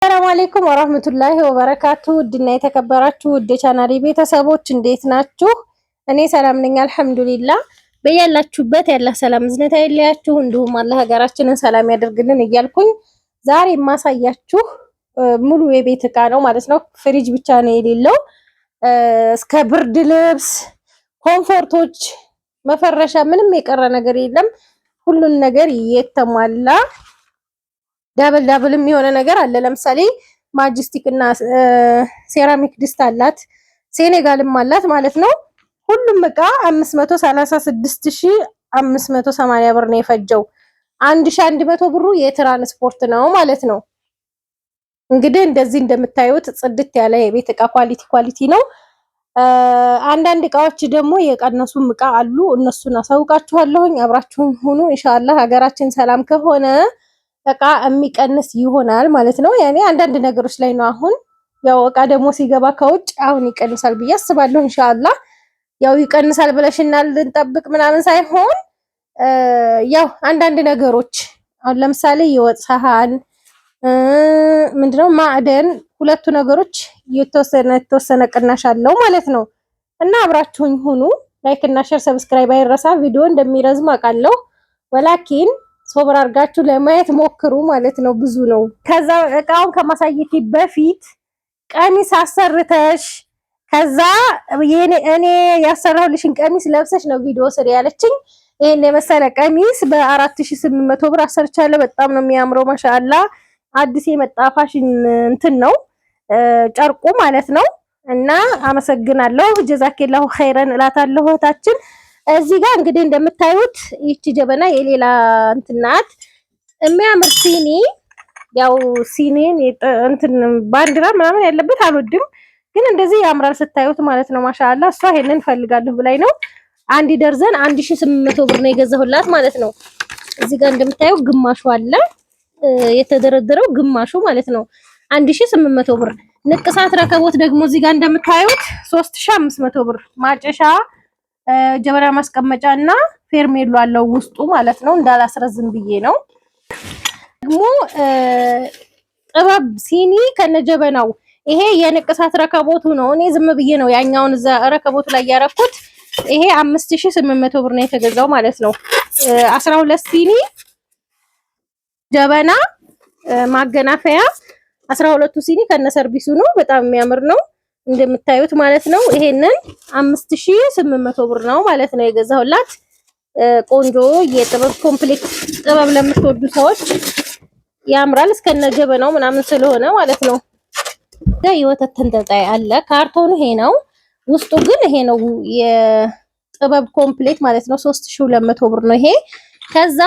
ሰላም አለይኩም ወራህመቱላሂ ወበረካቱ። ውድና የተከበራችሁ ውድ ቻናሌ ቤተሰቦች እንዴት ናችሁ? እኔ ሰላም ነኝ አልሐምዱሊላህ። በያላችሁበት ያለ ሰላም እዝነት አይለያችሁ፣ እንዲሁም አላህ ሀገራችንን ሰላም ያደርግልን እያልኩኝ ዛሬ የማሳያችሁ ሙሉ የቤት እቃ ነው ማለት ነው። ፍሪጅ ብቻ ነው የሌለው። እስከ ብርድ ልብስ፣ ኮምፎርቶች፣ መፈረሻ ምንም የቀረ ነገር የለም። ሁሉን ነገር የተሟላ ዳብል የሚሆነ ነገር አለ። ለምሳሌ ማጅስቲክ እና ሴራሚክ ድስት አላት፣ ሴኔጋልም አላት ማለት ነው። ሁሉም እቃ 536580 ብር ነው የፈጀው። 1100 ብሩ የትራንስፖርት ነው ማለት ነው። እንግዲህ እንደዚህ እንደምታዩት ጽድት ያለ የቤት እቃ ኳሊቲ ነው። አንዳንድ እቃዎች ደግሞ የቀነሱም እቃ አሉ። እነሱን አሳውቃችኋለሁኝ። አብራችሁን ሁኑ ኢንሻአላህ። ሀገራችን ሰላም ከሆነ እቃ የሚቀንስ ይሆናል ማለት ነው። ያኔ አንዳንድ ነገሮች ላይ ነው። አሁን ያው እቃ ደግሞ ሲገባ ከውጭ አሁን ይቀንሳል ብዬ አስባለሁ ኢንሻአላህ። ያው ይቀንሳል ብለሽናል ልንጠብቅ ምናምን ሳይሆን ያው አንዳንድ ነገሮች አሁን ለምሳሌ የወጥ ሰሃን ምንድነው ማዕደን፣ ሁለቱ ነገሮች የተወሰነ ቅናሽ አለው ማለት ነው። እና አብራችሁኝ ሁኑ። ላይክ እና ሼር ሰብስክራይብ አይረሳ። ቪዲዮ እንደሚረዝም አውቃለሁ፣ ወላኪን ሶብር አድርጋችሁ ለማየት ሞክሩ ማለት ነው። ብዙ ነው። ከዛ እቃውን ከማሳየቴ በፊት ቀሚስ አሰርተሽ ከዛ እኔ ያሰራሁልሽን ቀሚስ ለብሰሽ ነው ቪዲዮ ስሪ ያለችኝ። ይሄን የመሰለ ቀሚስ በ4800 ብር አሰርቻለሁ። በጣም ነው የሚያምረው ማሻአላ። አዲስ የመጣ ፋሽን እንትን ነው ጨርቁ ማለት ነው። እና አመሰግናለሁ። ጀዛከላሁ ኸይረን እላታለሁ እህታችን። እዚህ ጋር እንግዲህ እንደምታዩት ይቺ ጀበና የሌላ እንትን ናት። የሚያምር ሲኒ፣ ያው ሲኒን እንትን ባንዲራ ምናምን ያለበት አልወድም፣ ግን እንደዚህ ያምራል ስታዩት ማለት ነው። ማሻአላ እሷ ይሄንን ፈልጋለሁ ብላኝ ነው። አንድ ደርዘን 1800 ብር ነው የገዛሁላት ማለት ነው። እዚህ ጋር እንደምታዩ ግማሹ አለ የተደረደረው ግማሹ ማለት ነው 1800 ብር። ንቅሳት ረከቦት ደግሞ እዚህ ጋር እንደምታዩት 3500 ብር ማጨሻ ጀበና ማስቀመጫ እና ፌርሜሎ አለው ውስጡ ማለት ነው። እንዳላስረዝም ብዬ ነው። ደግሞ ጥበብ ሲኒ ከነጀበናው ይሄ የንቅሳት ረከቦቱ ነው። እኔ ዝም ብዬ ነው ያኛውን እዛ ረከቦቱ ላይ ያረኩት። ይሄ 5800 ብር ነው የተገዛው ማለት ነው። 12 ሲኒ ጀበና ማገናፈያ 12ቱ ሲኒ ከነሰርቪሱ ነው። በጣም የሚያምር ነው እንደምታዩት ማለት ነው። ይሄንን 5800 ብር ነው ማለት ነው የገዛሁላት። ቆንጆ የጥበብ ኮምፕሌት ጥበብ ለምትወዱ ሰዎች ያምራል እስከነ ጀበናው ምናምን ስለሆነ ማለት ነው። የወተት ተንጠልጣይ አለ። ካርቶኑ ይሄ ነው፣ ውስጡ ግን ይሄ ነው የጥበብ ኮምፕሌት ማለት ነው። 3200 ብር ነው ይሄ። ከዛ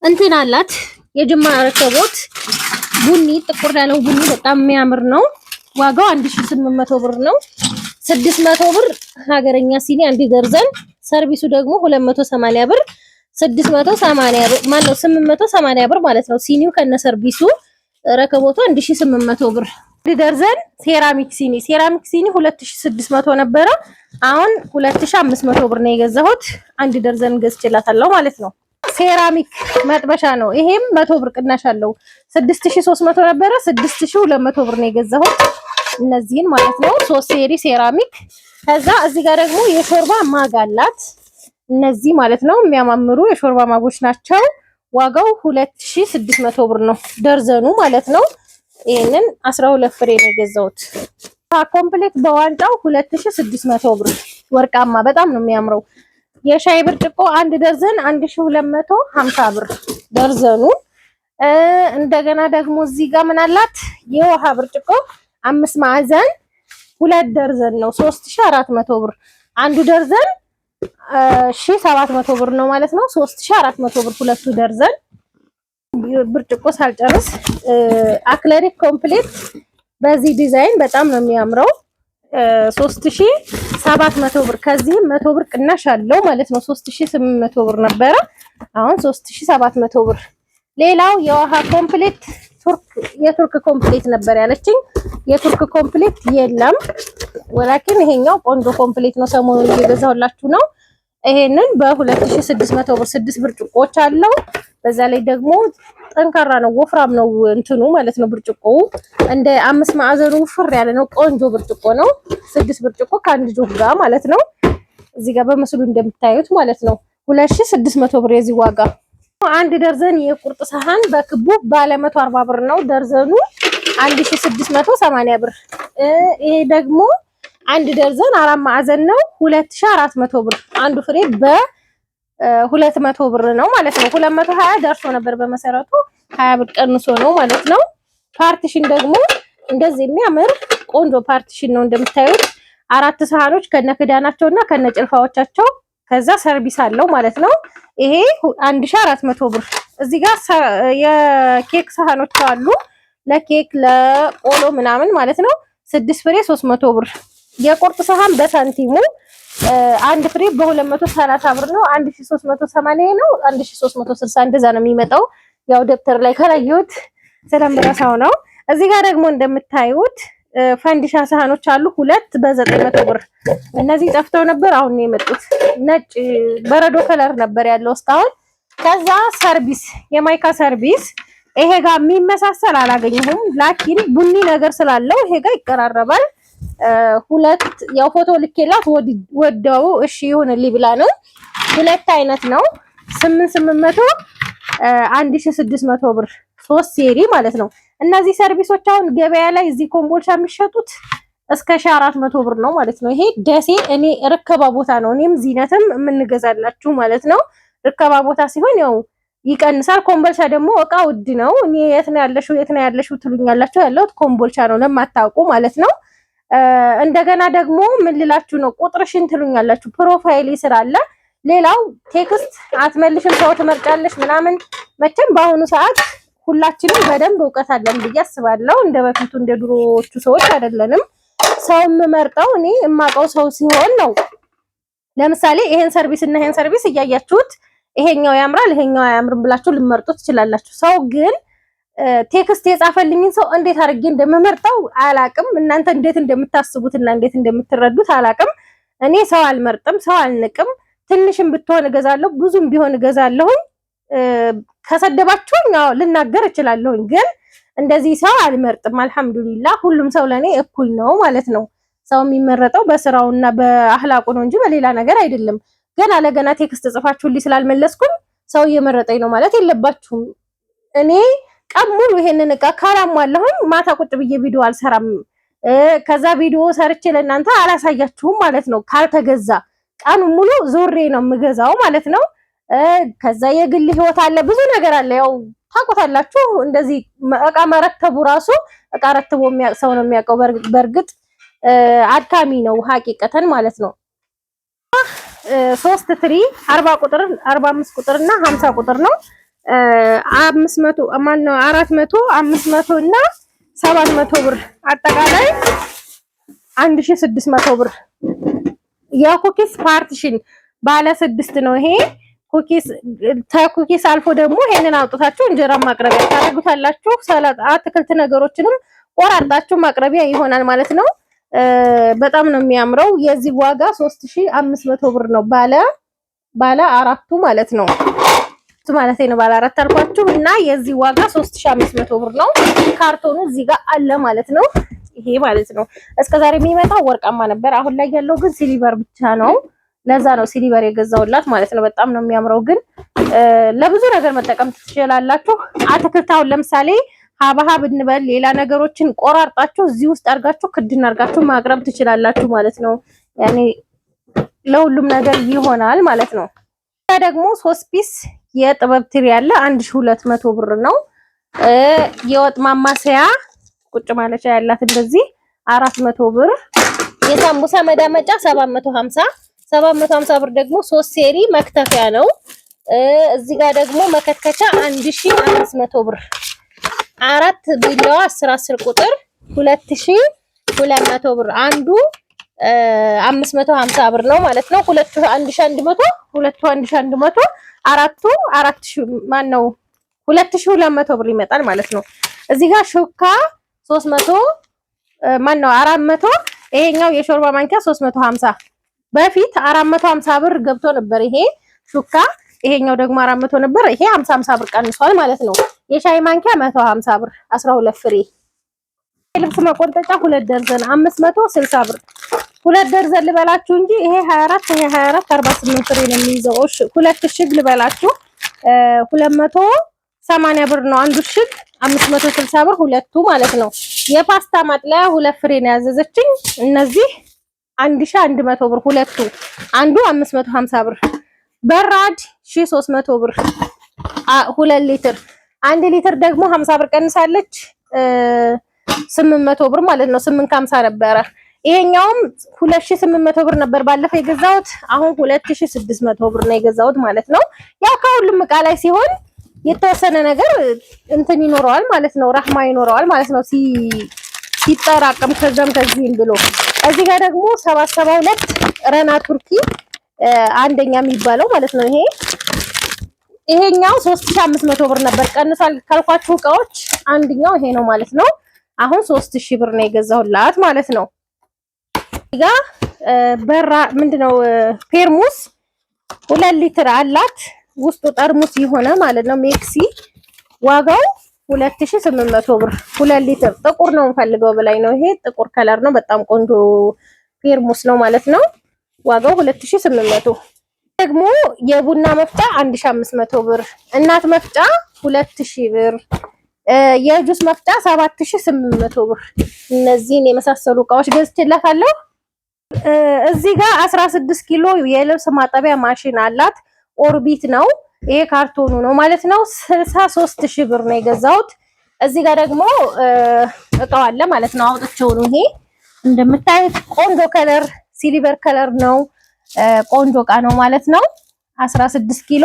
እንትን አላት የጅማ ረከቦት ቡኒ፣ ጥቁር ያለው ቡኒ በጣም የሚያምር ነው። ዋጋው 1800 ብር ነው። 600 ብር ሀገረኛ ሲኒ አንድ ደርዘን፣ ሰርቪሱ ደግሞ 280 ብር። 680 ብር ማለት 880 ብር ማለት ነው ሲኒው ከነ ሰርቪሱ። ረከቦቱ 1800 ብር። አንድ ደርዘን ሴራሚክ ሲኒ 2600 ነበረ፣ አሁን 2500 ብር ነው የገዛሁት። አንድ ደርዘን ገዝቼላታለሁ ማለት ነው። ሴራሚክ መጥበሻ ነው። ይሄም 100 ብር ቅናሽ አለው። 6300 ነበረ፣ 6200 ብር ነው የገዛሁት እነዚህን ማለት ነው። 3 ሴሪ ሴራሚክ። ከዛ እዚህ ጋር ደግሞ የሾርባ ማግ አላት። እነዚህ ማለት ነው የሚያማምሩ የሾርባ ማጎች ናቸው። ዋጋው 2600 ብር ነው ደርዘኑ ማለት ነው። ይሄንን 12 ፍሬ ነው የገዛሁት። ኮምፕሌት በዋንጫው 2600 ብር። ወርቃማ በጣም ነው የሚያምረው። የሻይ ብርጭቆ አንድ ደርዘን 1250 ብር ደርዘኑ። እንደገና ደግሞ እዚህ ጋር ምን አላት? የውሃ ብርጭቆ 5 ማዕዘን 2 ደርዘን ነው 3400 ብር። አንዱ ደርዘን 1700 ብር ነው ማለት ነው። 3400 ብር ሁለቱ ደርዘን። ብርጭቆ ሳልጨርስ አክለሪክ ኮምፕሌት በዚህ ዲዛይን በጣም ነው የሚያምረው። 3700 ብር። ከዚህም 100 ብር ቅናሽ አለው ማለት ነው። 3800 ብር ነበረ፣ አሁን 3700 ብር። ሌላው የውሃ ኮምፕሌት የቱርክ ኮምፕሌት ነበር ያለችኝ። የቱርክ ኮምፕሌት የለም፣ ወላኪን ይሄኛው ቆንጆ ኮምፕሌት ነው። ሰሞኑን እየገዛሁላችሁ ነው። ይሄንን በ2600 ብር 6 ብርጭቆዎች አለው። በዛ ላይ ደግሞ ጠንካራ ነው፣ ወፍራም ነው እንትኑ ማለት ነው። ብርጭቆው እንደ 5 ማዕዘኑ ፍር ያለ ነው። ቆንጆ ብርጭቆ ነው። 6 ብርጭቆ ከአንድ ጆግ ጋር ማለት ነው። እዚህ ጋር በምስሉ እንደምታዩት ማለት ነው 2600 ብር የዚህ ዋጋ። አንድ ደርዘን የቁርጥ ሰሃን በክቡ ባለ 140 ብር ነው ደርዘኑ 1680 ብር። ይሄ ደግሞ አንድ ደርዘን 4 ማዕዘን ነው 2400 ብር። አንዱ ፍሬ በ200 ብር ነው ማለት ነው። 220 ደርሶ ነበር በመሰረቱ 20 ብር ቀንሶ ነው ማለት ነው። ፓርቲሽን ደግሞ እንደዚህ የሚያምር ቆንጆ ፓርቲሽን ነው እንደምታዩት 4 ሰሃኖች ከነክዳናቸውና ከነጭልፋዎቻቸው ከዛ ሰርቪስ አለው ማለት ነው። ይሄ 1400 ብር። እዚህ ጋር የኬክ ሰሃኖች አሉ ለኬክ ለቆሎ ምናምን ማለት ነው 6 ፍሬ 300 ብር። የቁርጥ ሰሃን በሳንቲሙ አንድ ፍሬ በ230 ብር ነው 1380 ነው 1360 እንደዛ ነው የሚመጣው። ያው ደብተር ላይ ከላየሁት ስለምረሳው ነው። እዚህ ጋር ደግሞ እንደምታዩት ፈንዲሻ ሰሃኖች አሉ 2 በ900 ብር። እነዚህ ጠፍተው ነበር አሁን ነው የመጡት። ነጭ በረዶ ከለር ነበር ያለው እስካሁን። ከዛ ሰርቪስ የማይካ ሰርቪስ ይሄ ጋር የሚመሳሰል አላገኘሁም። ላኪን ቡኒ ነገር ስላለው ይሄ ጋር ይቀራረባል። 2 ያው ፎቶ ልኬላት ወደው እሺ ይሁንልኝ ብላ ነው። 2 አይነት ነው 800 1600 ብር 3 ሴሪ ማለት ነው። እነዚህ ሰርቪሶች አሁን ገበያ ላይ እዚህ ኮምቦልቻ የሚሸጡት እስከ 400 ብር ነው ማለት ነው። ይሄ ደሴ እኔ ርከባ ቦታ ነው እኔም ዚነትም የምንገዛላችሁ ማለት ነው። ርከባ ቦታ ሲሆን ያው ይቀንሳል። ኮምቦልቻ ደግሞ እቃ ውድ ነው። እኔ የት ነው ያለሽው ትሉኛላችሁ። ያለሁት ኮምቦልቻ ነው ለማታውቁ ማለት ነው። እንደገና ደግሞ ምን ልላችሁ ነው ቁጥርሽን ትሉኛላችሁ። ፕሮፋይል ስላለ ሌላው ቴክስት አትመልሽም ሰው ትመርጫለሽ ምናምን። መቼም በአሁኑ ሰዓት ሁላችንም በደንብ እውቀት አለን ብዬ አስባለሁ። እንደ በፊቱ እንደ ድሮዎቹ ሰዎች አይደለንም። ሰው የምመርጠው እኔ የማውቀው ሰው ሲሆን ነው። ለምሳሌ ይሄን ሰርቪስ እና ይሄን ሰርቪስ እያያችሁት ይሄኛው ያምራል ይሄኛው አያምርም ብላችሁ ልመርጡ ትችላላችሁ። ሰው ግን ቴክስት የጻፈልኝን ሰው እንዴት አድርጌ እንደምመርጠው አላቅም። እናንተ እንዴት እንደምታስቡትና እንዴት እንደምትረዱት አላቅም። እኔ ሰው አልመርጥም፣ ሰው አልንቅም። ትንሽም ብትሆን እገዛለሁ፣ ብዙም ቢሆን እገዛለሁ። ከሰደባችሁኝ ልናገር እችላለሁኝ፣ ግን እንደዚህ ሰው አልመርጥም። አልሐምዱሊላህ ሁሉም ሰው ለኔ እኩል ነው ማለት ነው። ሰው የሚመረጠው በስራውና በአህላቁ ነው እንጂ በሌላ ነገር አይደለም። ገና ለገና ቴክስት ጽፋችሁልኝ ስላልመለስኩኝ ሰው እየመረጠኝ ነው ማለት የለባችሁም። እኔ ቀን ሙሉ ይሄንን እቃ ካላሟላሁኝ ማታ ቁጭ ብዬ ቪዲዮ አልሰራም። ከዛ ቪዲዮ ሰርቼ ለእናንተ አላሳያችሁም ማለት ነው። ካልተገዛ ቀኑ ሙሉ ዞሬ ነው የምገዛው ማለት ነው። ከዛ የግል ህይወት አለ፣ ብዙ ነገር አለ። ያው ታውቁታላችሁ። እንደዚህ እቃ መረተቡ ራሱ እቃ ረትቦ የሚያውቅ ሰው ነው የሚያውቀው። በእርግጥ አድካሚ ነው ሀቂቀተን ማለት ነው። 3 ትሪ 40 ቁጥር 45 ቁጥር እና 50 ቁጥር ነው። 500 ማን ነው 400 500 እና 700 ብር አጠቃላይ 1600 ብር። የኩኪስ ፓርቲሽን ባለ 6 ነው ይሄ ኩኪስ። ተኩኪስ አልፎ ደግሞ ይሄንን አውጥታችሁ እንጀራ ማቅረቢያ ታደርጉታላችሁ። ሰላጣ አትክልት ነገሮችንም ቆራርጣችሁ ማቅረቢያ ይሆናል ማለት ነው። በጣም ነው የሚያምረው። የዚህ ዋጋ 3500 ብር ነው ባለ አራቱ ማለት ነው። ማለት ነው ባለ አራት አልኳችሁ እና የዚህ ዋጋ 3500 ብር ነው። ካርቶኑ እዚህ ጋር አለ ማለት ነው። ይሄ ማለት ነው እስከዛሬ የሚመጣው ወርቃማ ነበር። አሁን ላይ ያለው ግን ሲሊቨር ብቻ ነው። ለዛ ነው ሲሊቨር የገዛውላት ማለት ነው። በጣም ነው የሚያምረው። ግን ለብዙ ነገር መጠቀም ትችላላችሁ። አትክልት አሁን ለምሳሌ ሀባሀብ እንበል ሌላ ነገሮችን ቆራርጣችሁ እዚህ ውስጥ አርጋችሁ ክድን አርጋችሁ ማቅረብ ትችላላችሁ ማለት ነው። ያኔ ለሁሉም ነገር ይሆናል ማለት ነው። ደግሞ 3 ፒስ የጥበብ ትሪ ያለ 1200 ብር ነው። የወጥ ማማሰያ ቁጭ ማለቻ ያላት እንደዚህ 400 ብር። የሳምቡሳ መዳመጫ 750 ብር ደግሞ 3 ሴሪ መክተፊያ ነው። እዚህ ጋር ደግሞ መከትከቻ 1500 ብር። 4 ቢላዋ 10 ቁጥር 2200 ብር። አንዱ 550 ብር ነው ማለት ነው። ሁለቱ 1100 ሁለቱ 1100 አራቱ 4000 ማን ነው 2200 ብር ይመጣል ማለት ነው። እዚህ ጋር ሹካ 300 ማን ነው 400። ይሄኛው የሾርባ ማንኪያ 350 በፊት 450 ብር ገብቶ ነበር ይሄ ሹካ። ይሄኛው ደግሞ 400 ነበር። ይሄ 50 ብር ቀንሷል ማለት ነው። የሻይ ማንኪያ 150 ብር 12 ፍሬ። ልብስ መቆንጠጫ 2 ደርዘን 560 ብር። 2 ደርዘን ልበላችሁ እንጂ ይሄ 24 ይሄ 24 48 ፍሬ ነው የሚይዘው። እሺ 2 እሽግ ልበላችሁ 280 ብር ነው አንዱ እሽግ። 560 ብር ሁለቱ ማለት ነው። የፓስታ ማጥለያ 2 ፍሬ ነው ያዘዘችኝ። እነዚህ 1100 ብር ሁለቱ። አንዱ 550 ብር። በራድ 1300 ብር 2 ሊትር። 1 ሊትር ደግሞ 50 ብር ቀንሳለች 800 ብር ማለት ነው። 850 ነበረ። ይሄኛውም 2800 ብር ነበር ባለፈው የገዛሁት። አሁን 2600 ብር ነው የገዛሁት ማለት ነው። ያው ከሁሉም እቃ ላይ ሲሆን የተወሰነ ነገር እንትን ይኖረዋል ማለት ነው። ረህማ ይኖረዋል ማለት ነው ሲጠራቀም ከዛም ከዚህም ብሎ። እዚህ ጋር ደግሞ 772 ረና ቱርኪ አንደኛ የሚባለው ማለት ነው። ይሄኛው 3500 ብር ነበር ቀንሷል ካልኳችሁ እቃዎች አንደኛው ይሄ ነው ማለት ነው። አሁን 3000 ብር ነው የገዛሁላት ማለት ነው። እዚህ ጋር በራ ምንድነው ፔርሙስ 2 ሊትር አላት ውስጡ ጠርሙስ የሆነ ማለት ነው። ሜክሲ ዋጋው 2800 ብር 2 ሊትር። ጥቁር ነው የምፈልገው በላይ ነው። ይሄ ጥቁር ከለር ነው። በጣም ቆንጆ ፔርሙስ ነው ማለት ነው። ዋጋው 2800። ደግሞ የቡና መፍጫ 1500 ብር፣ እናት መፍጫ 2000 ብር፣ የጁስ መፍጫ 7800 ብር። እነዚህን የመሳሰሉ እቃዎች ገዝቼላታለሁ። እዚህ ጋር 16 ኪሎ የልብስ ማጠቢያ ማሽን አላት። ኦርቢት ነው ይሄ ካርቶኑ ነው ማለት ነው። 63000 ብር ነው የገዛሁት። እዚህ ጋር ደግሞ እቃው አለ ማለት ነው። አውጥቼው ነው። ይሄ እንደምታዩት ቆንጆ ከለር ሲሊቨር ከለር ነው። ቆንጆ እቃ ነው ማለት ነው። 16 ኪሎ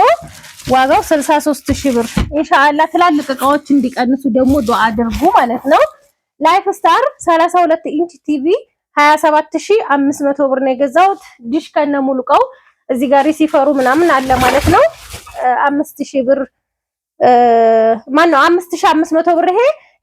ዋጋው 63000 ብር። ኢንሻአላህ ትላልቅ እቃዎች እንዲቀንሱ ደግሞ ዱአ አድርጉ ማለት ነው። ላይፍ ስታር 32 ኢንች ቲቪ 27500 ብር ነው የገዛሁት። ዲሽ ከነ ሙሉ እቃው እዚህ ጋር ሪሲቨሩ ምናምን አለ ማለት ነው። 5000 ብር ማነው 5500 ብር።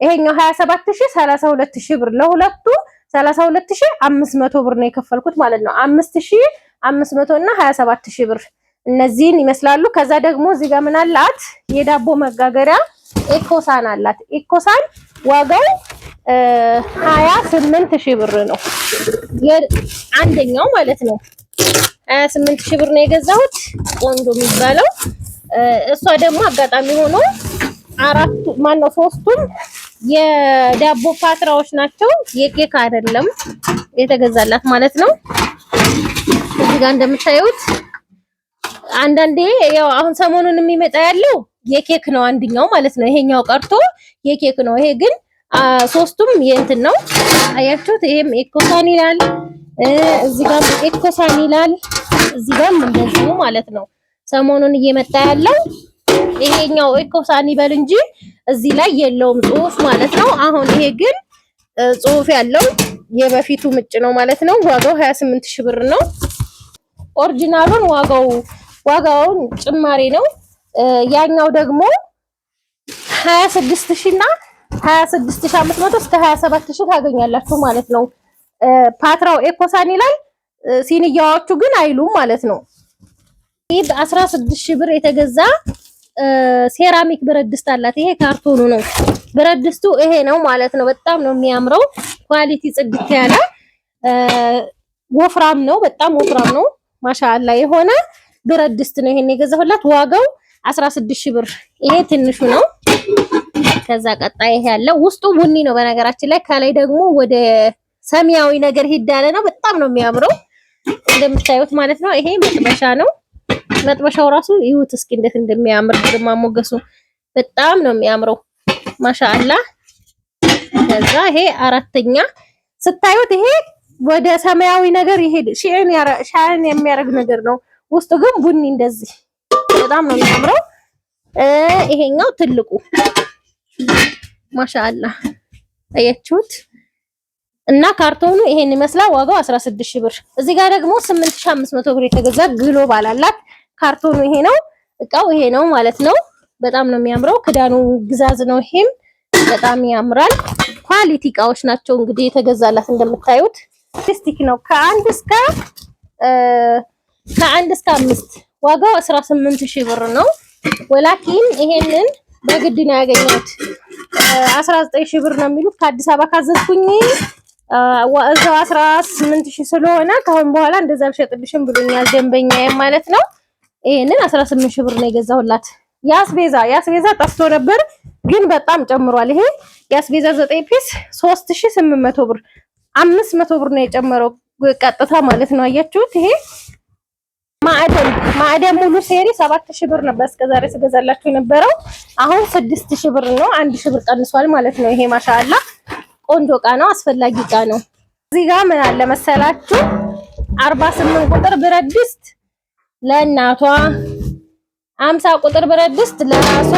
ይሄኛው 27000 32000 ብር። ለሁለቱ 32500 ብር ነው የከፈልኩት ማለት ነው። 5500 እና 27000 ብር እነዚህን ይመስላሉ። ከዛ ደግሞ እዚህ ጋር ምን አላት? የዳቦ መጋገሪያ ኤኮሳን አላት። ኤኮሳን ዋጋው 28000 ብር ነው አንደኛው ማለት ነው። 28000 ብር ነው የገዛሁት። ቆንጆ የሚባለው እሷ ደግሞ አጋጣሚ ሆኖ አራቱ ማነው ሶስቱም የዳቦ ፓትራዎች ናቸው። የኬክ አይደለም የተገዛላት ማለት ነው። እዚህ ጋር እንደምታዩት አንዳንዴ ያው አሁን ሰሞኑን የሚመጣ ያለው የኬክ ነው አንደኛው ማለት ነው። ይሄኛው ቀርቶ የኬክ ነው። ይሄ ግን ሶስቱም የእንትን ነው። አያችሁት? ይሄም ኤኮሳን ይላል። እዚህ ጋር ኤኮሳን ይላል። እዚህ ጋርም እንደዚሁ ማለት ነው። ሰሞኑን እየመጣ ያለው ይሄኛው ኤኮሳን ይበል እንጂ እዚህ ላይ የለውም ጽሁፍ ማለት ነው። አሁን ይሄ ግን ጽሁፍ ያለው የበፊቱ ምጭ ነው ማለት ነው። ዋጋው 28000 ብር ነው። ኦሪጂናሉን ዋጋውን ጭማሪ ነው። ያኛው ደግሞ 26000 እና 26500 እስከ 27000 ታገኛላችሁ ማለት ነው። ፓትራው ኤኮሳን ይላል። ሲኒያዎቹ ግን አይሉም ማለት ነው። ይሄ 16000 ብር የተገዛ ሴራሚክ ብረት ድስት አላት። ይሄ ካርቶኑ ነው። ብረት ድስቱ ይሄ ነው ማለት ነው። በጣም ነው የሚያምረው። ኳሊቲ ጽድት ያለ ወፍራም ነው። በጣም ወፍራም ነው። ማሻአላ የሆነ ብረት ድስት ነው። ይሄን የገዛሁላት ዋጋው 16000 ብር። ይሄ ትንሹ ነው። ከዛ ቀጣይ ይሄ ያለው ውስጡ ቡኒ ነው በነገራችን ላይ። ከላይ ደግሞ ወደ ሰማያዊ ነገር ሄዳለ ነው። በጣም ነው የሚያምረው እንደምታዩት ማለት ነው። ይሄ መጥበሻ ነው። መጥበሻው ራሱ ይሁት እስኪ እንዴት እንደሚያምር ግርማ ሞገሱ በጣም ነው የሚያምረው ማሻአላ። ከዛ ይሄ አራተኛ ስታዩት ይሄ ወደ ሰማያዊ ነገር ይሄድ ሻይን የሚያደርግ ነገር ነው። ውስጡ ግን ቡኒ እንደዚህ በጣም ነው የሚያምረው። ይሄኛው ትልቁ ማሻአላ አያችሁት? እና ካርቶኑ ይሄን ይመስላል። ዋጋው 16000 ብር። እዚህ ጋር ደግሞ 8500 ብር የተገዛ ግሎባል አላት። ካርቶኑ ይሄ ነው። እቃው ይሄ ነው ማለት ነው። በጣም ነው የሚያምረው። ክዳኑ ግዛዝ ነው። ይሄም በጣም ያምራል። ኳሊቲ እቃዎች ናቸው እንግዲህ የተገዛላት እንደምታዩት። ስቲክ ነው ከ1 እስከ ከ1 እስከ 5 ዋጋው 18000 ብር ነው። ወላኪን ይሄንን በግድ ነው ያገኘሁት 19000 ብር ነው የሚሉት። ከአዲስ አበባ ካዘዝኩኝ እዛው 18000 ስለሆነ ካሁን በኋላ እንደዛ አልሸጥልሽም ብሎኛል ደንበኛዬ ማለት ነው። ይሄንን 18000 ብር ነው የገዛሁላት። ያስቤዛ ጠፍቶ ነበር ግን በጣም ጨምሯል። ይሄ ያስቤዛ 9 ፒስ 3800 ብር 500 ብር ነው የጨመረው ቀጥታ ማለት ነው። አያችሁት? ይሄ ማዕደን ሙሉ ሴሪ 7000 ብር ነበር እስከዛሬ ስገዛላችሁ የነበረው። አሁን 6000 ብር ነው። 1000 ብር ቀንሷል ማለት ነው። ይሄ ማሻአላ ቆንጆ እቃ ነው፣ አስፈላጊ እቃ ነው። እዚህ ጋር ምን አለ መሰላችሁ 48 ቁጥር ብረት ድስት ለእናቷ፣ 50 ቁጥር ብረት ድስት ለራሷ፣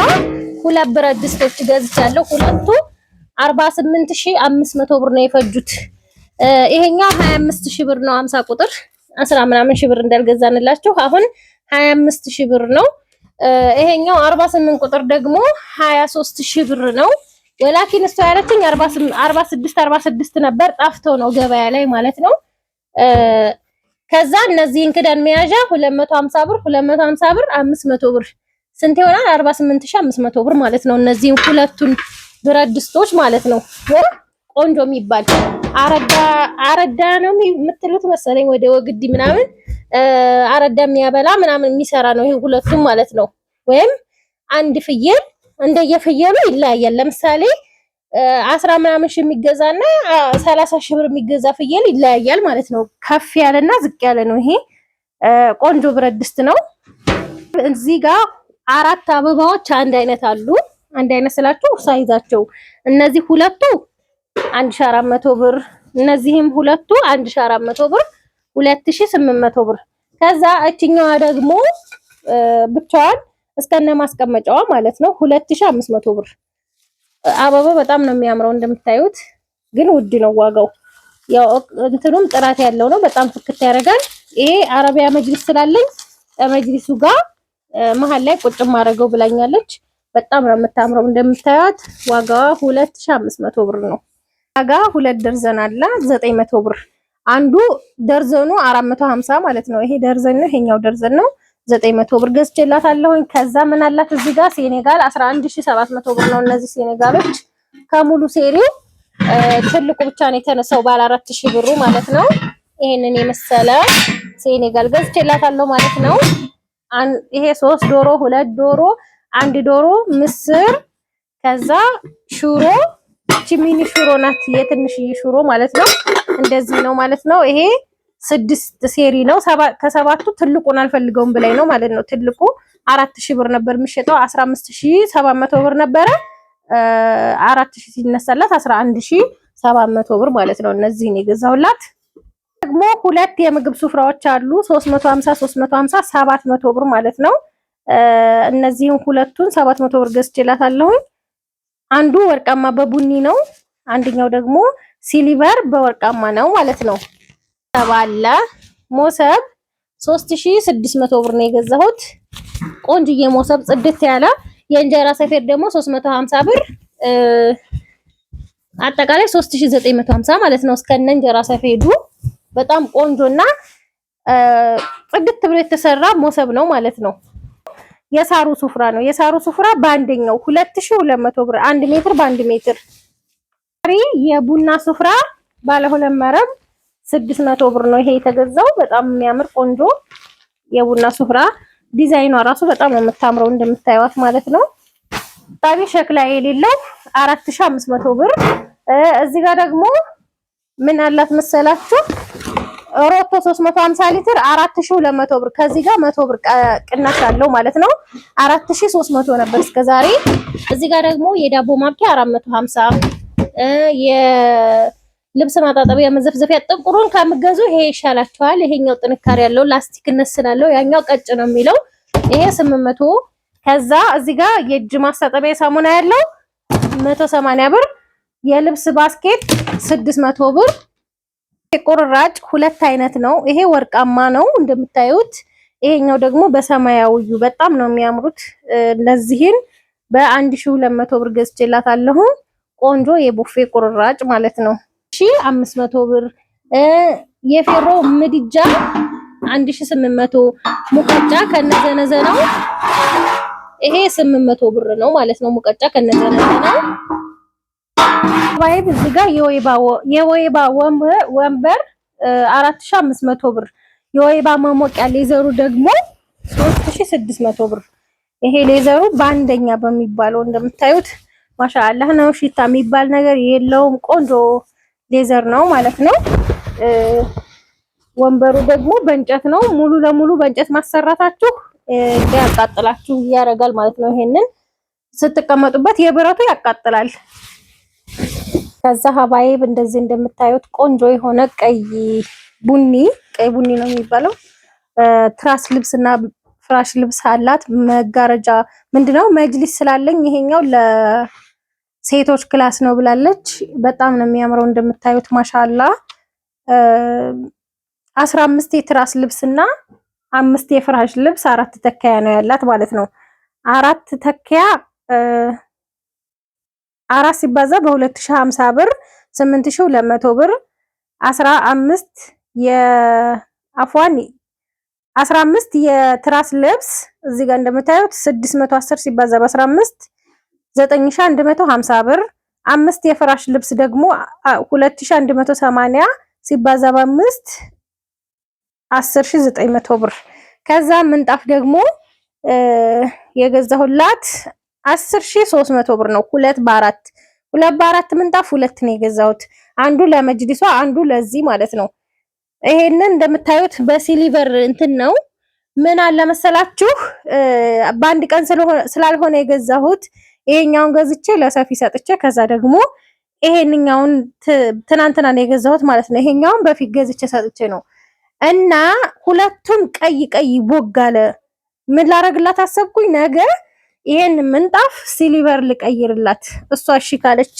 ሁለት ብረት ድስቶች ገዝቻለሁ። ሁለቱ 48500 ብር ነው የፈጁት። ይሄኛው 25000 ብር ነው። 50 ቁጥር 10 ምናምን ሺህ ብር እንዳልገዛንላችሁ አሁን 25000 ብር ነው። ይሄኛው 48 ቁጥር ደግሞ 23000 ብር ነው። ወላኪን እሷ ያለችኝ 46 ነበር፣ ጠፍቶ ነው ገበያ ላይ ማለት ነው። ከዛ እነዚህን ክዳን መያዣ 250 ብር 250 ብር 500 ብር ስንት ይሆናል? 48500 ብር ማለት ነው። እነዚህን ሁለቱን ብረት ድስቶች ማለት ነው። ቆንጆ የሚባል አረዳ ነው የምትሉት መሰለኝ፣ ወደ ወግዲ ምናምን አረዳ የሚያበላ ምናምን የሚሰራ ነው ይሄ ሁለቱም ማለት ነው። ወይም አንድ ፍየል እንደየፍየሉ ይለያያል። ለምሳሌ 10 ምናምን ሺህ የሚገዛና 30 ሺህ ብር የሚገዛ ፍየል ይለያያል ማለት ነው። ከፍ ያለና ዝቅ ያለ ነው። ይሄ ቆንጆ ብረት ድስት ነው። እዚህ ጋር 4 አበባዎች አንድ አይነት አሉ። አንድ አይነት ስላችሁ ሳይዛቸው እነዚህ ሁለቱ 1400 ብር፣ እነዚህም ሁለቱ 1400 ብር 2800 ብር። ከዛ እችኛዋ ደግሞ ብቻዋን እስከነ ማስቀመጫዋ ማለት ነው 2500 ብር። አበባው በጣም ነው የሚያምረው እንደምታዩት፣ ግን ውድ ነው ዋጋው። ያው እንትኑም ጥራት ያለው ነው፣ በጣም ፍክት ያደርጋል። ይሄ አረቢያ መጅሊስ ስላለኝ መጅሊሱ ጋር መሀል ላይ ቁጭ ማድረገው ብላኛለች። በጣም ነው የምታምረው እንደምታዩት። ዋጋዋ 2500 ብር ነው። ዋጋ 2 ደርዘን አለ 900 ብር። አንዱ ደርዘኑ 450 ማለት ነው። ይሄ ደርዘን ነው፣ ይሄኛው ደርዘን ነው። 900 ብር ገዝቼላታለሁኝ። ከዛ ምን አላት እዚህ ጋር ሴኔጋል 11700 ብር ነው። እነዚህ ሴኔጋሎች ከሙሉ ሴሪው ትልቁ ብቻ ነው የተነሳው ባለ 4000 ብሩ ማለት ነው። ይሄንን የመሰለ ሴኔጋል ገዝቼላታለሁ ማለት ነው። ይሄ 3 ዶሮ፣ 2 ዶሮ፣ 1 ዶሮ፣ ምስር፣ ከዛ ሽሮ፣ ሚኒ ሽሮ ናት የትንሽዬ ሽሮ ማለት ነው። እንደዚህ ነው ማለት ነው። ይሄ 6 ሴሪ ነው። ከሰባቱ ትልቁን አልፈልገውም ብላይ ነው ማለት ነው። ትልቁ 4000 ብር ነበር የሚሸጠው፣ 15700 ብር ነበረ። 4000 ሲነሳላት 11700 ብር ማለት ነው። እነዚህን የገዛሁላት ደግሞ ሁለት የምግብ ሱፍራዎች አሉ 350 350 700 ብር ማለት ነው። እነዚህን ሁለቱን 700 ብር ገዝቼላታለሁ። አንዱ ወርቃማ በቡኒ ነው፣ አንደኛው ደግሞ ሲሊቨር በወርቃማ ነው ማለት ነው። ባለ ሞሰብ 3600 ብር ነው የገዛሁት። ቆንጅዬ ሞሰብ ጽድት ያለ። የእንጀራ ሰፌድ ደግሞ 350 ብር፣ አጠቃላይ 3950 ማለት ነው እስከነ እንጀራ ሰፌዱ። በጣም ቆንጆና ጽድት ብሎ የተሰራ ሞሰብ ነው ማለት ነው። የሳሩ ሱፍራ ነው። የሳሩ ሱፍራ በአንደኛው 2200 ብር፣ 1 ሜትር በ1 ሜትር። የቡና ሱፍራ ባለ 2 መረብ 600 ብር ነው ይሄ የተገዛው። በጣም የሚያምር ቆንጆ የቡና ሱፍራ። ዲዛይኗ ራሱ በጣም ነው የምታምረው እንደምታዩት ማለት ነው። ታቢ ሸክላ የሌለው 4500 ብር። እዚህ ጋር ደግሞ ምን አላት መሰላችሁ ሮቶ 350 ሊትር 4200 ብር። ከዚህ ጋር 100 ብር ቅናሽ አለው ማለት ነው። 4300 ነበር እስከዛሬ። እዚህ ጋር ደግሞ የዳቦ ማብኪያ 450፣ የልብስ ማጣጠቢያ መዘፍዘፊያ ጥቁሩን ከምገዙ ይሄ ይሻላችኋል። ይሄኛው ጥንካሬ ያለው ላስቲክነት ስላለው፣ ያኛው ቀጭ ነው የሚለው። ይሄ 800። ከዛ እዚህ ጋር የእጅ ማስታጠቢያ ሳሙና ያለው 180 ብር። የልብስ ባስኬት 600 ብር። ቁርራጭ ሁለት አይነት ነው። ይሄ ወርቃማ ነው እንደምታዩት፣ ይሄኛው ደግሞ በሰማያዊው በጣም ነው የሚያምሩት። እነዚህን በ1200 ብር ገዝቼላታለሁ። ቆንጆ የቡፌ ቁርራጭ ማለት ነው 1500 ብር። የፌሮ ምድጃ 1800 ሙቀጫ ከነዘነዘናው ይሄ 800 ብር ነው ማለት ነው። ሙቀጫ ከነዘነዘናው ባይብ እዚህ ጋር የወይባ ወንበር 4500 ብር፣ የወይባ መሞቂያ ሌዘሩ ደግሞ 3600 ብር። ይሄ ሌዘሩ በአንደኛ በሚባለው እንደምታዩት ማሻአላህ ነው። ሽታ የሚባል ነገር የለውም። ቆንጆ ሌዘር ነው ማለት ነው። ወንበሩ ደግሞ በእንጨት ነው። ሙሉ ለሙሉ በእንጨት ማሰራታችሁ ያቃጥላችሁ ያደርጋል ማለት ነው። ይሄንን ስትቀመጡበት የብረቱ ያቃጥላል። ከዛ ሀባይብ እንደዚህ እንደምታዩት ቆንጆ የሆነ ቀይ ቡኒ ነው የሚባለው ትራስ ልብስና ፍራሽ ልብስ አላት። መጋረጃ ምንድነው መጅሊስ ስላለኝ ይሄኛው ለሴቶች ክላስ ነው ብላለች። በጣም ነው የሚያምረው እንደምታዩት ማሻአላ። 15 የትራስ ልብስና 5 የፍራሽ ልብስ 4 ተከያ ነው ያላት ማለት ነው። 4 ተከያ 4 ሲባዛ በ2050 ብር 8200 ብር 15 የትራስ ልብስ እዚህ ጋር እንደምታዩት 610 ሲባዛ በ15 9150 ብር 5 የፍራሽ ልብስ ደግሞ 2180 ሲባዛ በ5 10900 ብር። ከዛ ምንጣፍ ደግሞ የገዛሁላት 10300 ብር ነው። 2 በ4 ምንጣፍ 2 ነው የገዛሁት። አንዱ ለመጅሊሷ አንዱ ለዚህ ማለት ነው። ይሄንን እንደምታዩት በሲሊቨር እንትን ነው። ምን አለ መሰላችሁ በአንድ ቀን ስላልሆነ የገዛሁት ይሄኛውን ገዝቼ ለሰፊ ሰጥቼ ከዛ ደግሞ ይሄንኛውን ትናንትና ነው የገዛሁት ማለት ነው። ይሄኛውን በፊት ገዝቼ ሰጥቼ ነው እና ሁለቱም ቀይ ቦጋለ። ምን ላረግላት አሰብኩኝ ነገ ይሄን ምንጣፍ ሲሊቨር ልቀይርላት። እሷ እሺ ካለች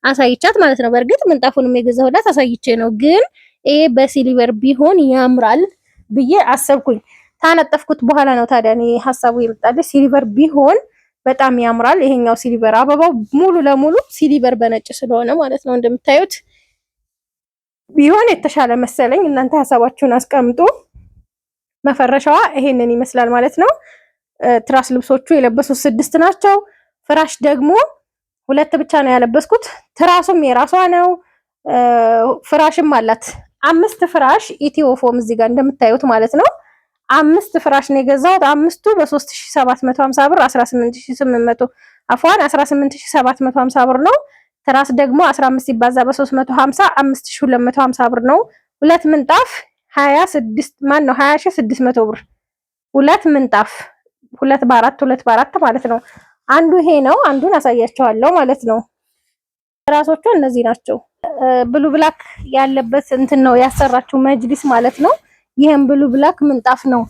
አሳይቻት ማለት ነው። በእርግጥ ምንጣፉንም የገዛሁላት አሳይቼ ነው፣ ግን ይሄ በሲሊቨር ቢሆን ያምራል ብዬ አሰብኩኝ። ታነጠፍኩት በኋላ ነው ታዲያ እኔ ሐሳቡ የመጣልኝ ሲሊቨር ቢሆን በጣም ያምራል። ይሄኛው ሲሊቨር አበባው ሙሉ ለሙሉ ሲሊቨር በነጭ ስለሆነ ማለት ነው እንደምታዩት ቢሆን የተሻለ መሰለኝ። እናንተ ሐሳባችሁን አስቀምጡ። መፈረሻዋ ይሄንን ይመስላል ማለት ነው። ትራስ ልብሶቹ የለበሱት 6 ናቸው። ፍራሽ ደግሞ 2 ብቻ ነው ያለበስኩት። ትራሱም የራሷ ነው። ፍራሽም አላት 5 ፍራሽ ኢትዮፎም እዚህ ጋር እንደምታዩት ማለት ነው። 5 ፍራሽ ነው የገዛሁት። 5ቱ በ3750 ብር 18800 አፏን 18750 ብር ነው። ትራስ ደግሞ 15 ሲባዛ በ350 5250 ብር ነው። 2 ምንጣፍ 20600 ብር። 2 ምንጣፍ 2 በ4 ማለት ነው። አንዱ ይሄ ነው። አንዱን አሳያቸዋለሁ ማለት ነው። ራሶቹ እነዚህ ናቸው። ብሉ ብላክ ያለበት እንትን ነው ያሰራችው መጅሊስ ማለት ነው። ይሄን ብሉ ብላክ ምንጣፍ ነው።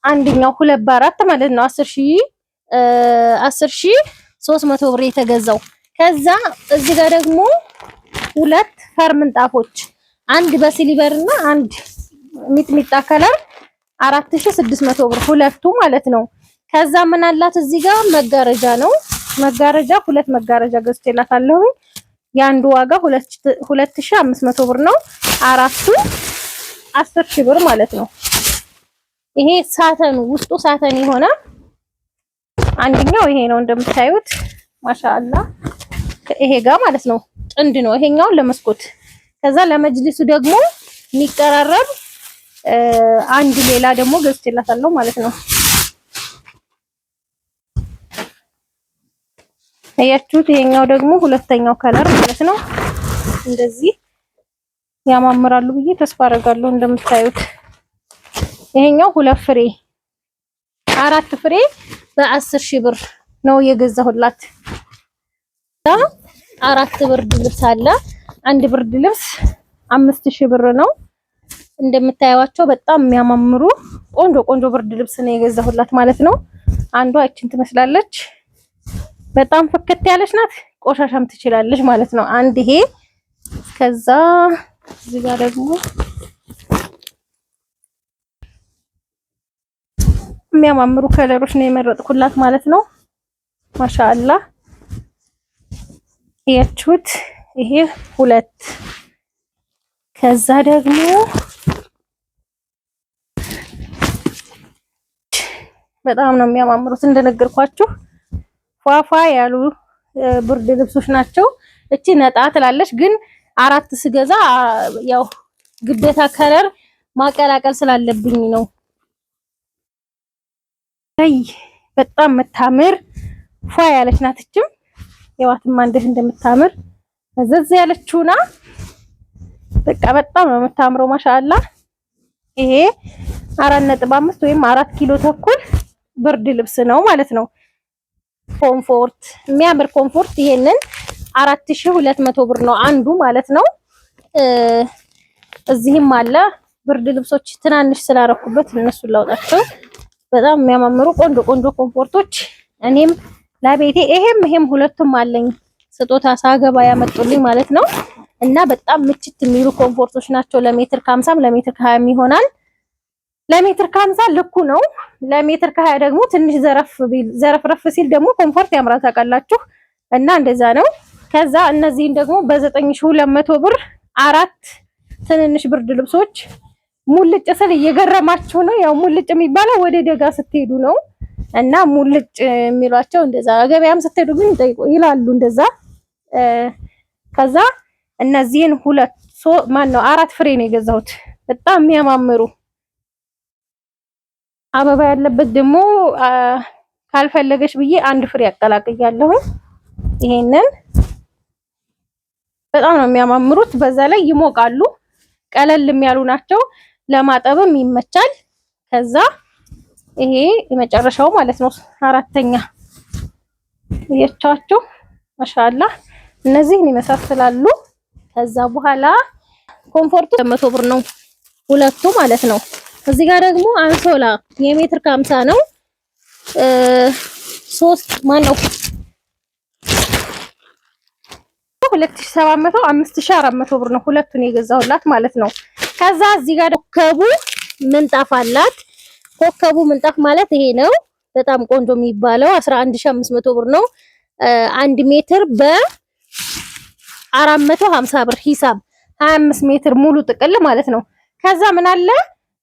አንደኛው 2 በ4 ማለት ነው 10300 ብር የተገዛው። ከዛ እዚህ ጋር ደግሞ 2 ፈር ምንጣፎች አንድ በሲሊቨር እና አንድ ሚጥሚጣ ከለር 4600 ብር ሁለቱ ማለት ነው። ከዛ ምን አላት እዚህ ጋር መጋረጃ ነው። መጋረጃ 2 መጋረጃ ገዝቼላታለሁ። የአንዱ ዋጋ 2500 ብር ነው። አራቱ 10000 ብር ማለት ነው። ይሄ ሳተን ውስጡ ሳተን የሆነ አንደኛው ይሄ ነው እንደምታዩት ማሻአላ። ይሄ ጋር ማለት ነው ጥንድ ነው። ይሄኛው ለመስኮት ከዛ ለመጅሊሱ ደግሞ የሚቀራረብ አንድ ሌላ ደግሞ ገዝቼላታለሁ ማለት ነው። አያችሁት? ይሄኛው ደግሞ ሁለተኛው ከለር ማለት ነው። እንደዚህ ያማምራሉ ብዬ ተስፋ አደርጋለሁ። እንደምታዩት ይሄኛው 2 ፍሬ 4 ፍሬ በ10000 ብር ነው የገዛሁላት። 4 ብርድ ልብስ አለ። አንድ ብርድ ልብስ 5000 ብር ነው። እንደምታዩዋቸው በጣም የሚያማምሩ ቆንጆ ብርድ ልብስ ነው የገዛሁላት ማለት ነው። አንዷ እቺን ትመስላለች። በጣም ፍክት ያለች ናት። ቆሻሻም ትችላለች ማለት ነው። አንድ ይሄ ከዛ እዚህ ጋር ደግሞ የሚያማምሩ ከለሮች ነው የመረጥኩላት ማለት ነው። ማሻአላ ያችሁት ይሄ 2 ከዛ ደግሞ በጣም ነው የሚያማምሩት። እንደነገርኳችሁ ፏፏ ያሉ ብርድ ልብሶች ናቸው። እቺ ነጣ ትላለች፣ ግን አራት ስገዛ ያው ግዴታ ከለር ማቀላቀል ስላለብኝ ነው። አይ በጣም የምታምር ፏ ያለች ናት። እችም የዋትማ እንዴት እንደምታምር ዘዝ ያለችውና በቃ በጣም ነው የምታምረው። ማሻአላ ይሄ 4.5 ወይም 4 ኪሎ ተኩል ብርድ ልብስ ነው ማለት ነው። ኮምፎርት የሚያምር ኮምፎርት ይሄንን 4200 ብር ነው አንዱ ማለት ነው። እዚህም አለ ብርድ ልብሶች ትናንሽ ስላረኩበት እነሱን ላውጣቸው። በጣም የሚያማምሩ ቆንጆ ቆንጆ ኮምፎርቶች እኔም ለቤቴ ይሄም ሁለቱም አለኝ ስጦታ ሳገባ ያመጡልኝ ማለት ነው። እና በጣም ምችት የሚሉ ኮምፎርቶች ናቸው። ለሜትር ከ50 ለሜትር ከ20 ይሆናል። ለሜትር ከ50 ልኩ ነው። ለሜትር ከ20 ደግሞ ትንሽ ዘረፍረፍ ሲል ደግሞ ኮምፎርት ያምራል ታውቃላችሁ። እና እንደዛ ነው። ከዛ እነዚህን ደግሞ በ9200 ብር አራት ትንንሽ ብርድ ልብሶች ሙልጭ ስል እየገረማችሁ ነው። ያው ሙልጭ የሚባለው ወደ ደጋ ስትሄዱ ነው። እና ሙልጭ የሚሏቸው እንደዛ ገበያም ስትሄዱ ግን ይላሉ እንደዛ። ከዛ እነዚህን አራት ፍሬ ነው የገዛሁት። በጣም የሚያማምሩ አበባ ያለበት ደግሞ ካልፈለገሽ ብዬ አንድ ፍሬ አቀላቅያለሁ። ይሄንን በጣም ነው የሚያማምሩት። በዛ ላይ ይሞቃሉ። ቀለልም ያሉ ናቸው። ለማጠብም ይመቻል። ከዛ ይሄ የመጨረሻው ማለት ነው አራተኛ የቻቸው ማሻአላ እነዚህን ይመሳሰላሉ። ከዛ በኋላ ኮምፎርቱ 100 ብር ነው ሁለቱ ማለት ነው። እዚህ ጋር ደግሞ አንሶላ የሜትር ከ50 ነው። 2700 5400 ብር ነው ሁለቱን የገዛሁላት ማለት ነው። ከዛ እዚህ ጋር ኮከቡ ምንጣፍ አላት። ኮከቡ ምንጣፍ ማለት ይሄ ነው። በጣም ቆንጆ የሚባለው 11500 ብር ነው። 1 ሜትር በ450 ብር ሂሳብ 25 ሜትር ሙሉ ጥቅል ማለት ነው። ከዛ ምን አለ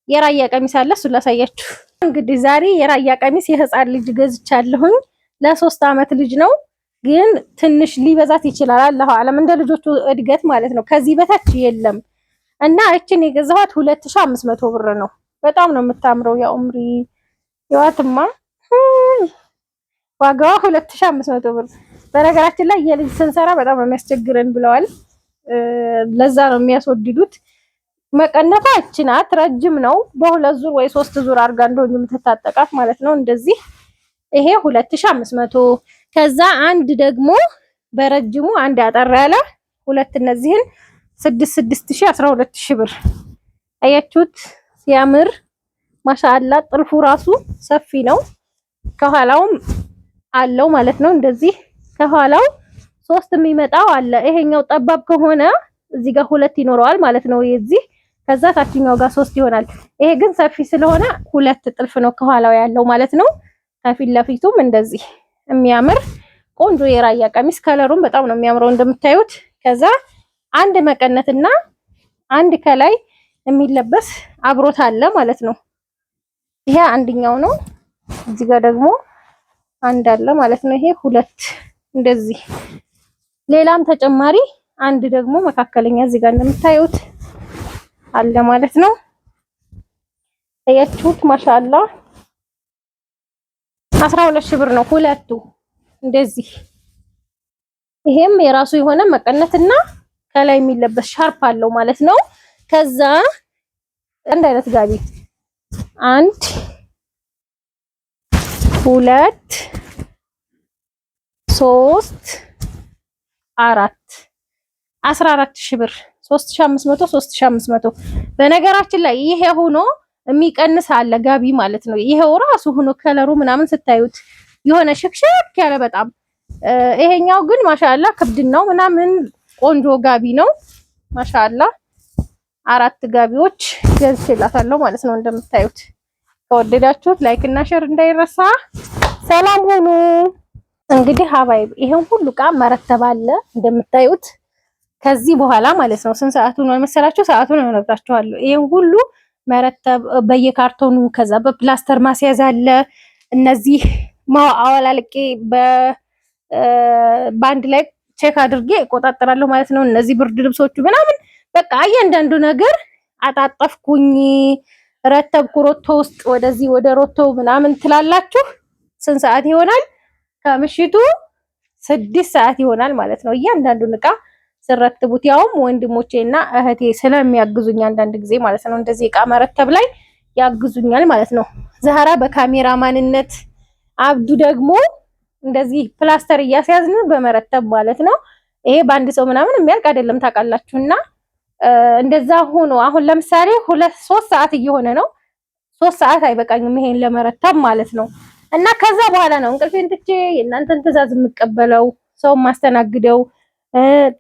የራያ ቀሚስ አለ። እሱን ላሳያችሁ። እንግዲህ ዛሬ የራያ ቀሚስ የህፃን ልጅ ገዝቻለሁኝ። ለ3 አመት ልጅ ነው፣ ግን ትንሽ ሊበዛት ይችላል። አላህ አለም እንደ ልጆቹ እድገት ማለት ነው። ከዚህ በታች የለም። እና እችን የገዛኋት 2500 ብር ነው። በጣም ነው የምታምረው። ያ ኡምሪ የዋትማ ዋጋዋ 2500 ብር። በነገራችን ላይ የልጅ ስንሰራ በጣም ነው የሚያስቸግረን ብለዋል። ለዛ ነው የሚያስወድዱት። መቀነቷ እቺ ናት። ረጅም ነው። በሁለት ዙር ወይ 3 ዙር አድርጋ እንደሆነ የምትታጠቃት ማለት ነው። እንደዚህ ይሄ 2500። ከዛ አንድ ደግሞ በረጅሙ አንድ አጠር ያለ ሁለት እነዚህን 6000 12000 ብር። አያችሁት ሲያምር ማሻአላ። ጥልፉ ራሱ ሰፊ ነው። ከኋላውም አለው ማለት ነው። እንደዚህ ከኋላው 3 የሚመጣው አለ። ይሄኛው ጠባብ ከሆነ እዚህ ጋር 2 ይኖረዋል ማለት ነው የዚህ። ከዛ ታችኛው ጋር 3 ይሆናል። ይሄ ግን ሰፊ ስለሆነ 2 ጥልፍ ነው ከኋላው ያለው ማለት ነው። ከፊት ለፊቱም እንደዚህ የሚያምር ቆንጆ የራያ ቀሚስ። ከለሩም በጣም ነው የሚያምረው እንደምታዩት። ከዛ አንድ መቀነትና አንድ ከላይ የሚለበስ አብሮት አለ ማለት ነው። ይሄ አንደኛው ነው። እዚህ ጋር ደግሞ አንድ አለ ማለት ነው። ይሄ 2 እንደዚህ። ሌላም ተጨማሪ አንድ ደግሞ መካከለኛ እዚህ ጋር እንደምታዩት አለ ማለት ነው። አያችሁት ማሻአላ 12000 ብር ነው ሁለቱ እንደዚህ። ይሄም የራሱ የሆነ መቀነትና ከላይ የሚለበስ ሻርፕ አለው ማለት ነው። ከዛ አንድ አይነት ጋቢ 1 2 3 4 14000 ብር 3500 3500። በነገራችን ላይ ይሄ ሆኖ የሚቀንስ አለ ጋቢ ማለት ነው። ይሄው ራሱ ሆኖ ከለሩ ምናምን ስታዩት የሆነ ሽክሽክ ያለ በጣም። ይሄኛው ግን ማሻአላ ክብድናው ምናምን ቆንጆ ጋቢ ነው ማሻአላ። 4 ጋቢዎች ገዝቼላታለሁ ማለት ነው። እንደምታዩት ከወደዳችሁት ላይክ እና ሼር እንዳይረሳ። ሰላም ሁኑ። እንግዲህ ሀባይብ ይሄን ሁሉ ዕቃ መረተብ አለ እንደምታዩት። ከዚህ በኋላ ማለት ነው ስንት ሰዓቱን ነው መሰላችሁ? ሰዓቱን እነግራችኋለሁ። ይሄን ሁሉ መረተብ በየካርቶኑ፣ ከዛ በፕላስተር ማስያዝ አለ። እነዚህ አወላልቄ በአንድ ላይ ቼክ አድርጌ እቆጣጠራለሁ ማለት ነው። እነዚህ ብርድ ልብሶቹ ምናምን በቃ እያንዳንዱ ነገር አጣጠፍኩኝ፣ ረተብኩ። ሮቶ ውስጥ ወደዚህ ወደ ሮቶ ምናምን ትላላችሁ። ስንት ሰዓት ይሆናል? ከምሽቱ 6 ሰዓት ይሆናል ማለት ነው። እያንዳንዱን እቃ ስረትቡት ያውም ወንድሞቼና እህቴ ስለሚያግዙኝ አንዳንድ ጊዜ ማለት ነው እንደዚህ እቃ መረተብ ላይ ያግዙኛል ማለት ነው። ዛህራ በካሜራ ማንነት፣ አብዱ ደግሞ እንደዚህ ፕላስተር እያስያዝን በመረተብ ማለት ነው። ይሄ በአንድ ሰው ምናምን የሚያልቅ አይደለም ታውቃላችሁና እንደዛ ሆኖ አሁን ለምሳሌ 3 ሰዓት እየሆነ ነው። 3 ሰዓት አይበቃኝም ይሄን ለመረተብ ማለት ነው። እና ከዛ በኋላ ነው እንቅልፌን ትቼ የእናንተን ትዕዛዝ የምቀበለው፣ ሰው ማስተናግደው፣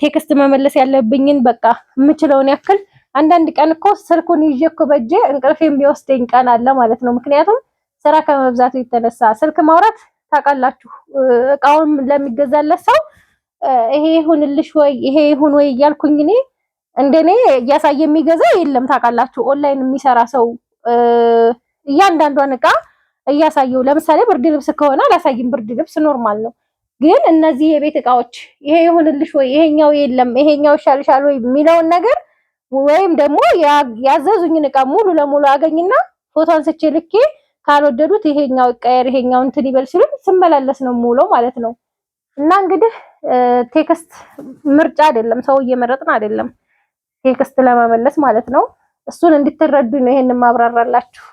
ቴክስት መመለስ ያለብኝን በቃ የምችለውን ያክል። አንዳንድ ቀን እኮ ስልኩን ይዤ እኮ በእጄ እንቅልፌን ቢወስደኝ ቀን አለ ማለት ነው። ምክንያቱም ስራ ከመብዛቱ የተነሳ ስልክ ማውራት ታውቃላችሁ፣ እቃውን ለሚገዛለት ሰው ይሄ ይሁንልሽ ወይ ይሄ ይሁን ወይ እያልኩኝ እኔ እንደኔ እያሳየ የሚገዛ የለም ታውቃላችሁ። ኦንላይን የሚሰራ ሰው እያንዳንዷን እቃ እያሳየው፣ ለምሳሌ ብርድ ልብስ ከሆነ አላሳይም፣ ብርድ ልብስ ኖርማል ነው። ግን እነዚህ የቤት እቃዎች ይሄ ይሁንልሽ ወይ ይሄኛው የለም ይሄኛው ይሻልሻል ወይ የሚለውን ነገር ወይም ደግሞ ያዘዙኝን እቃ ሙሉ ለሙሉ አገኝና ፎቶ አንስቼ ልኬ ካልወደዱት ይሄኛው ይቀየር ይሄኛው እንትን ይበል ሲሉኝ ስመላለስ ነው የምውለው ማለት ነው። እና እንግዲህ ቴክስት ምርጫ አይደለም፣ ሰው እየመረጥን አይደለም ቴክስት ለመመለስ ማለት ነው። እሱን እንድትረዱ ነው ይሄንን ማብራራላችሁ።